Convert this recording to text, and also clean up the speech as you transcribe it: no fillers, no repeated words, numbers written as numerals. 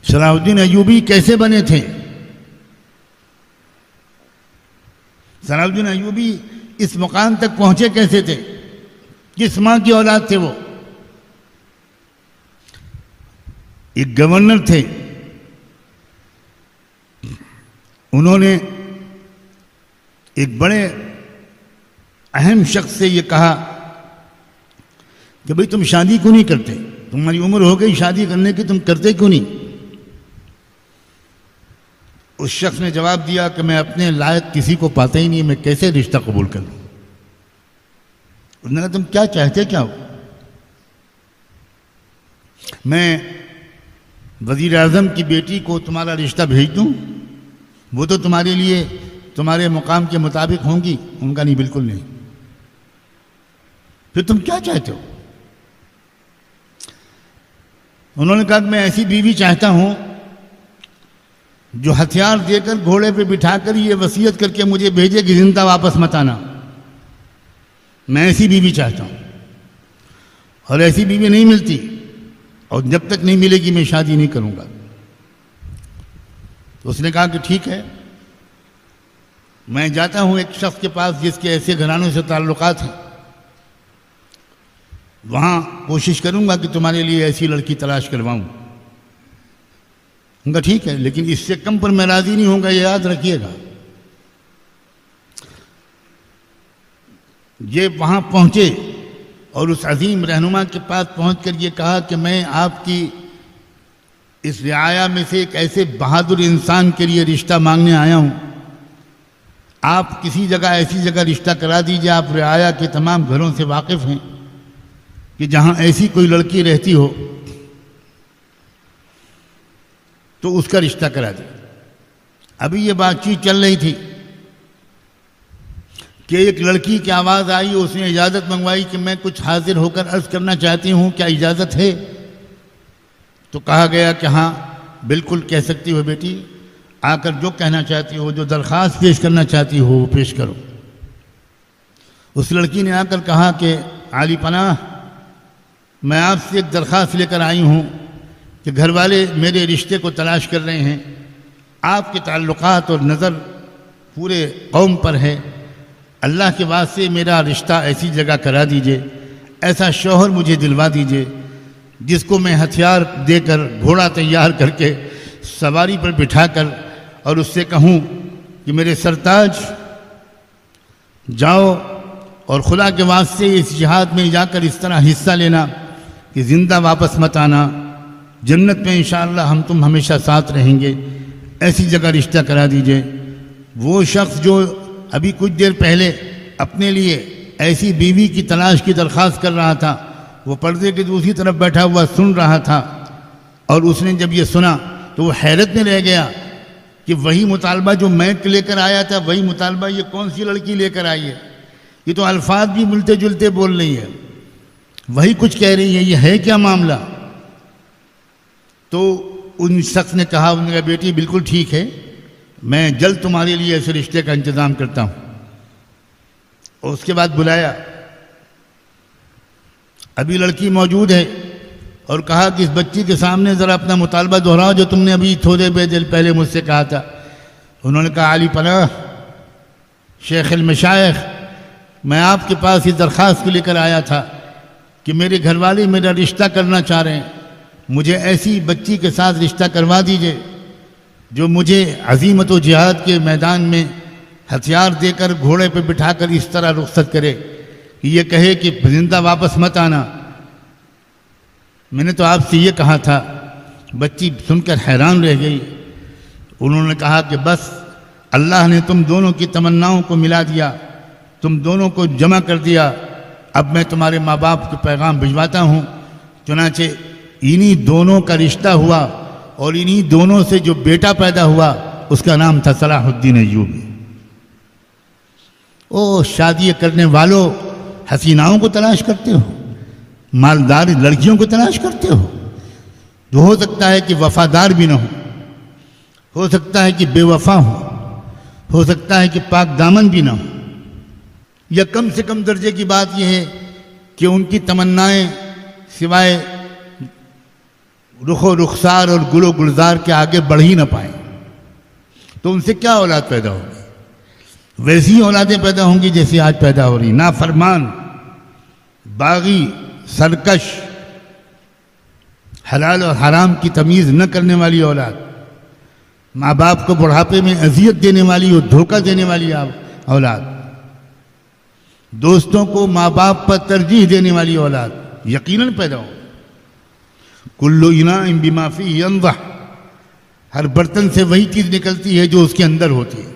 صلاح الدین ایوبی کیسے بنے تھے؟ صلاح الدین ایوبی اس مقام تک پہنچے کیسے تھے؟ کس ماں کی اولاد تھے وہ؟ ایک گورنر تھے، انہوں نے ایک بڑے اہم شخص سے یہ کہا کہ بھئی تم شادی کیوں نہیں کرتے؟ تمہاری عمر ہو گئی شادی کرنے کی، تم کرتے کیوں نہیں؟ اس شخص نے جواب دیا کہ میں اپنے لائق کسی کو پاتا ہی نہیں، میں کیسے رشتہ قبول کروں؟ انہوں نے کہا تم کیا چاہتے کیا ہو؟ میں وزیر اعظم کی بیٹی کو تمہارا رشتہ بھیج دوں؟ وہ تو تمہارے لیے تمہارے مقام کے مطابق ہوں گی؟ ان کا نہیں، بالکل نہیں۔ پھر تم کیا چاہتے ہو؟ انہوں نے کہا کہ میں ایسی بیوی چاہتا ہوں جو ہتھیار دے کر گھوڑے پہ بٹھا کر یہ وصیت کر کے مجھے بھیجے کہ زندہ واپس مت آنا۔ میں ایسی بیوی چاہتا ہوں، اور ایسی بیوی نہیں ملتی، اور جب تک نہیں ملے گی میں شادی نہیں کروں گا۔ تو اس نے کہا کہ ٹھیک ہے، میں جاتا ہوں ایک شخص کے پاس جس کے ایسے گھرانوں سے تعلقات ہیں، وہاں کوشش کروں گا کہ تمہارے لیے ایسی لڑکی تلاش کرواؤں۔ ان کا ٹھیک ہے، لیکن اس سے کم پر میں راضی نہیں ہوں گا، یہ یاد رکھیے گا۔ یہ وہاں پہنچے اور اس عظیم رہنما کے پاس پہنچ کر یہ کہا کہ میں آپ کی اس رعایا میں سے ایک ایسے بہادر انسان کے لیے رشتہ مانگنے آیا ہوں، آپ کسی جگہ ایسی جگہ رشتہ کرا دیجئے، آپ رعایا کے تمام گھروں سے واقف ہیں کہ جہاں ایسی کوئی لڑکی رہتی ہو تو اس کا رشتہ کرا دیں۔ ابھی یہ بات چیت چل رہی تھی کہ ایک لڑکی کی آواز آئی، اس نے اجازت منگوائی کہ میں کچھ حاضر ہو کر عرض کرنا چاہتی ہوں، کیا اجازت ہے؟ تو کہا گیا کہ ہاں بالکل کہہ سکتی ہو بیٹی، آ کر جو کہنا چاہتی ہو، جو درخواست پیش کرنا چاہتی ہو وہ پیش کرو۔ اس لڑکی نے آ کر کہا کہ عالی پناہ، میں آپ سے ایک درخواست لے کر آئی ہوں کہ گھر والے میرے رشتے کو تلاش کر رہے ہیں، آپ کے تعلقات اور نظر پورے قوم پر ہے، اللہ کے واسطے میرا رشتہ ایسی جگہ کرا دیجئے، ایسا شوہر مجھے دلوا دیجئے جس کو میں ہتھیار دے کر گھوڑا تیار کر کے سواری پر بٹھا کر اور اس سے کہوں کہ میرے سرتاج جاؤ اور خدا کے واسطے اس جہاد میں جا کر اس طرح حصہ لینا کہ زندہ واپس مت آنا، جنت میں انشاءاللہ ہم تم ہمیشہ ساتھ رہیں گے، ایسی جگہ رشتہ کرا دیجئے۔ وہ شخص جو ابھی کچھ دیر پہلے اپنے لیے ایسی بیوی کی تلاش کی درخواست کر رہا تھا، وہ پردے کے دوسری طرف بیٹھا ہوا سن رہا تھا، اور اس نے جب یہ سنا تو وہ حیرت میں رہ گیا کہ وہی مطالبہ جو میں لے کر آیا تھا، وہی مطالبہ یہ کون سی لڑکی لے کر آئی ہے؟ یہ تو الفاظ بھی ملتے جلتے بول رہی ہے، وہی کچھ کہہ رہی ہے، یہ ہے کیا معاملہ؟ تو ان شخص نے کہا، انہوں نے کہا بیٹی بالکل ٹھیک ہے، میں جلد تمہارے لیے ایسے رشتے کا انتظام کرتا ہوں۔ اور اس کے بعد بلایا، ابھی لڑکی موجود ہے، اور کہا کہ اس بچی کے سامنے ذرا اپنا مطالبہ دہراؤ جو تم نے ابھی تھوڑے دیر پہلے مجھ سے کہا تھا۔ انہوں نے کہا عالی پناہ، شیخ المشائخ، میں آپ کے پاس یہ درخواست کو لے کر آیا تھا کہ میرے گھر والے میرا رشتہ کرنا چاہ رہے ہیں، مجھے ایسی بچی کے ساتھ رشتہ کروا دیجئے جو مجھے عزیمت و جہاد کے میدان میں ہتھیار دے کر گھوڑے پہ بٹھا کر اس طرح رخصت کرے کہ یہ کہے کہ زندہ واپس مت آنا۔ میں نے تو آپ سے یہ کہا تھا۔ بچی سن کر حیران رہ گئی۔ انہوں نے کہا کہ بس اللہ نے تم دونوں کی تمناؤں کو ملا دیا، تم دونوں کو جمع کر دیا، اب میں تمہارے ماں باپ کو پیغام بھجواتا ہوں۔ چنانچہ انہی دونوں کا رشتہ ہوا، اور انہی دونوں سے جو بیٹا پیدا ہوا اس کا نام تھا صلاح الدین ایوبی۔ او شادی کرنے والوں، حسیناؤں کو تلاش کرتے ہو، مالدار لڑکیوں کو تلاش کرتے ہو، جو ہو سکتا ہے کہ وفادار بھی نہ ہو سکتا ہے کہ بے وفا ہو سکتا ہے کہ پاک دامن بھی نہ ہو، یا کم سے کم درجے کی بات یہ ہے کہ ان کی تمنائیں سوائے رخ و رخسار اور گل و گلزار کے آگے بڑھ ہی نہ پائیں تو ان سے کیا اولاد پیدا ہوگی؟ ویسی ہی اولادیں پیدا ہوں گی جیسی آج پیدا ہو رہی، نافرمان، باغی، سرکش، حلال اور حرام کی تمیز نہ کرنے والی اولاد، ماں باپ کو بڑھاپے میں اذیت دینے والی اور دھوکہ دینے والی اولاد، دوستوں کو ماں باپ پر ترجیح دینے والی اولاد یقیناً پیدا ہو۔ کل اناء بما فیہ ینضح، ہر برتن سے وہی چیز نکلتی ہے جو اس کے اندر ہوتی ہے۔